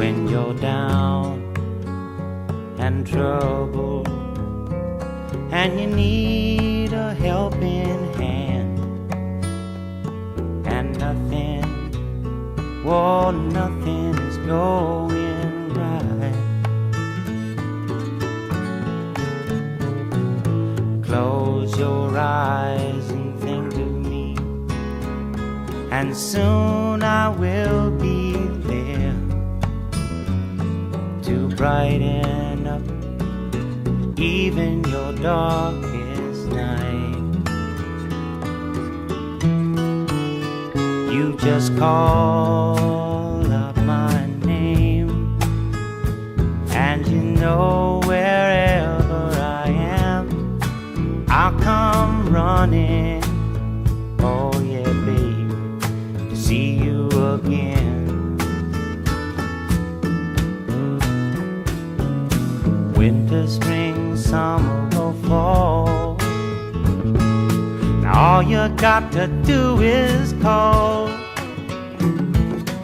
when you're down and troubled and you need a helping hand, and nothing, oh, nothing is going right. Close your eyes and think of me, and soon I will be there to brighten up even your darkest night. You just call out my name, and you know wherever I am, I'll come running. Oh yeah, baby, to see you again. Winter, spring, summer or fall, now all you got to do is call,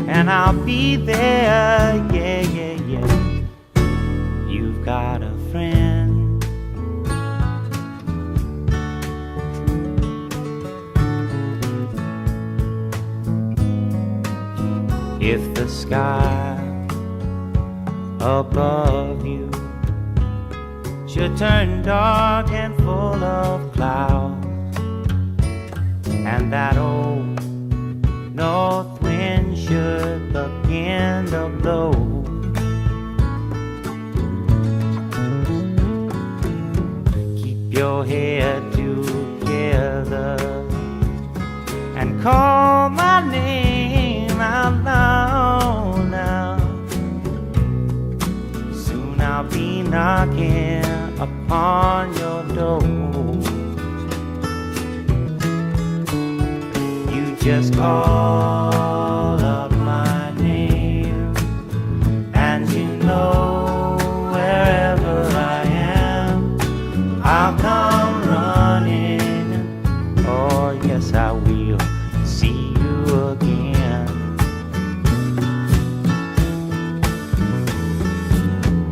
and I'll be there, yeah, yeah, yeah. You've got a friend. If the sky above you should turn dark and full of clouds, and that old north wind should begin to blow, keep your head together and call my name out loud now. Soon I'll be knocking upon your door. You just call out my name, and you know wherever I am, I'll come running. Oh yes, I will see you again.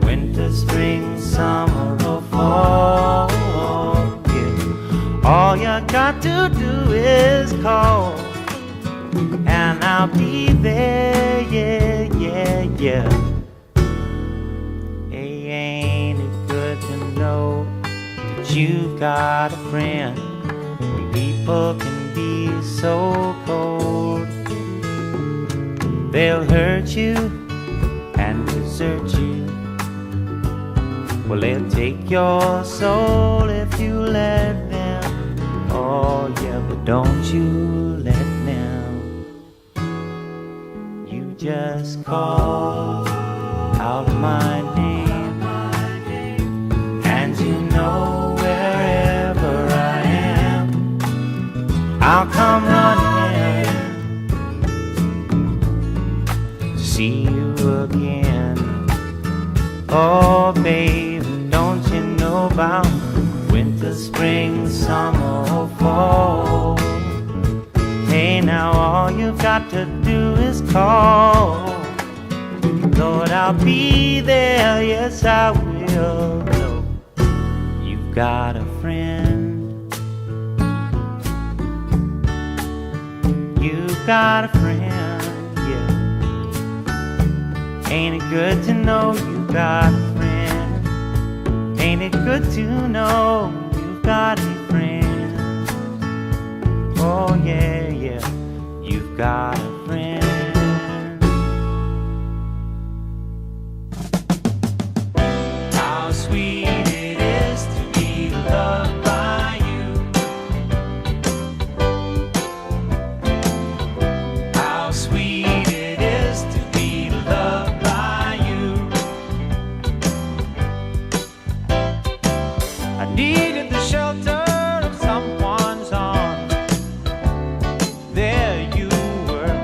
Winter, spring, summer or fall, yeah. All you got to do is call, and I'll be there, yeah, yeah, yeah. Hey, ain't it good to know that you've got a friend when people can be so cold? They'll hurt you and desert you. Well, they'll take your soul if you let them. Oh yeah, but don't you let them. You just call out my name, and you know wherever I am, I'll come running to see you again. Oh baby, don't you know about winter, spring, summer or fall? Hey, now all you've got to do is call. Lord, I'll be there, yes I will. No, you've got a friend. You've got a friend, yeah. Ain't it good to know you've got a friend? Ain't it good to know you've got a friend? Oh yeah, yeah, you've got a friend. How sweet it is to be loved by you. How sweet it is to be loved by you. I needed the shelter of someone's arms. There you were.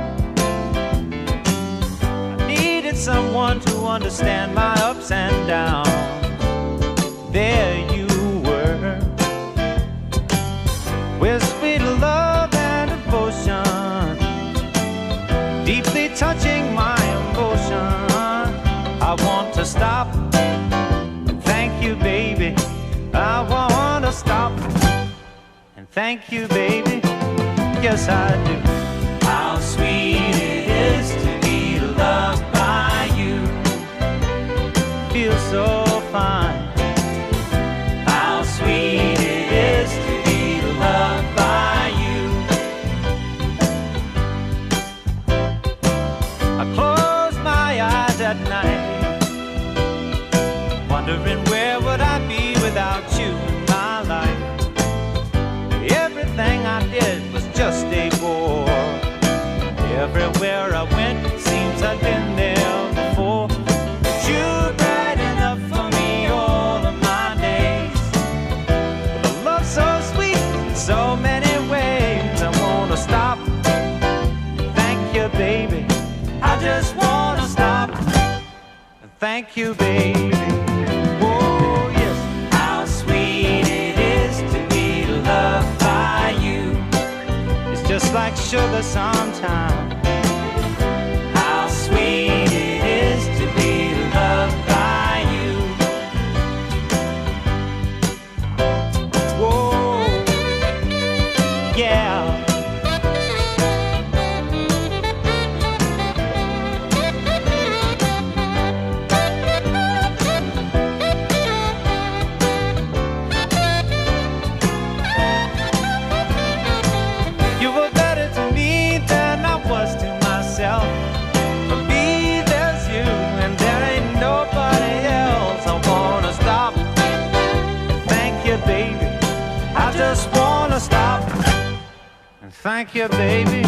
I needed someone to understand my ups and downs. There you were, with sweet love and devotion, deeply touching my emotion. I want to stop. Thank you, baby. I want to stop. And thank you, baby. Yes, I do. How sweet it is to be loved by you. Feels so fine. How sweet it is to be loved by you. I close my eyes at night, wondering where would I be without you in my life. Everything I did was just a bore. Everywhere I went, seems I've been there before. You're bright enough for me all of my days. With a love so sweet in so many ways. I wanna stop. Thank you, baby. I just wanna stop. Thank you, baby. Oh, yes. How sweet it is to be loved by you. It's just like sugar sometimes. How sweet it is to be loved by you. Whoa, yeah. You were better to me than I was to myself. For me, there's you, and there ain't nobody else. I wanna stop. Thank you, baby. I just wanna stop. And thank you, baby.